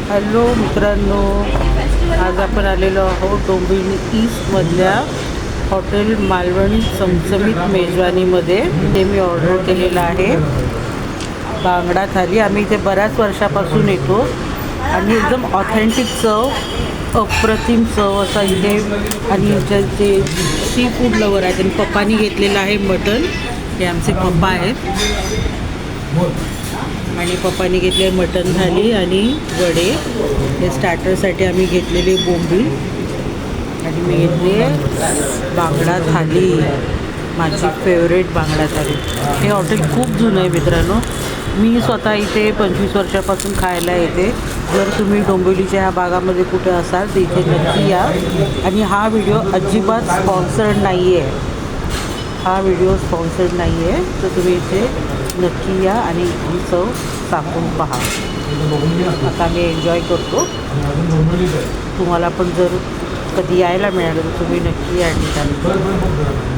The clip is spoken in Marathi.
हॅलो मित्रांनो, आज आपण आलेलो आहोत डोंबिवली ईस्टमधल्या हॉटेल मालवणी चमचमीत मेजवानीमध्ये. ते मी ऑर्डर केलेलं आहे बांगडा थाली. आम्ही इथे बऱ्याच वर्षापासून येतो आणि एकदम ऑथेंटिक चव, अप्रतिम चव असा इथे. आणि जे सी फूड लवर आहेत त्यांनी पप्पानी घेतलेलं आहे मटण. हे आमचे पप्पा आहेत आणि पप्पानी घेतले मटण थाली आणि वडे. हे स्टार्टरसाठी आम्ही घेतलेले बोंबील आणि मी घेतले बांगडा थाली, माझी फेवरेट बांगडा थाली. हे हॉटेल खूप जुनं आहे मित्रांनो. मी स्वतः इथे 25 वर्षापासून खायला येते. जर तुम्ही डोंबिवलीच्या ह्या भागामध्ये कुठे असाल तर इथे नक्की या. आणि हा व्हिडिओ अजिबात स्पॉन्सर्ड नाही आहे, हा व्हिडिओ स्पॉन्सर्ड नाही आहे. तर तुम्ही इथे नक्की या आणि ही चव चाखून पहा. आता मी एन्जॉय करतो. तुम्हाला पण जर कधी यायला मिळालं तर तुम्ही नक्की या ठिकाणी.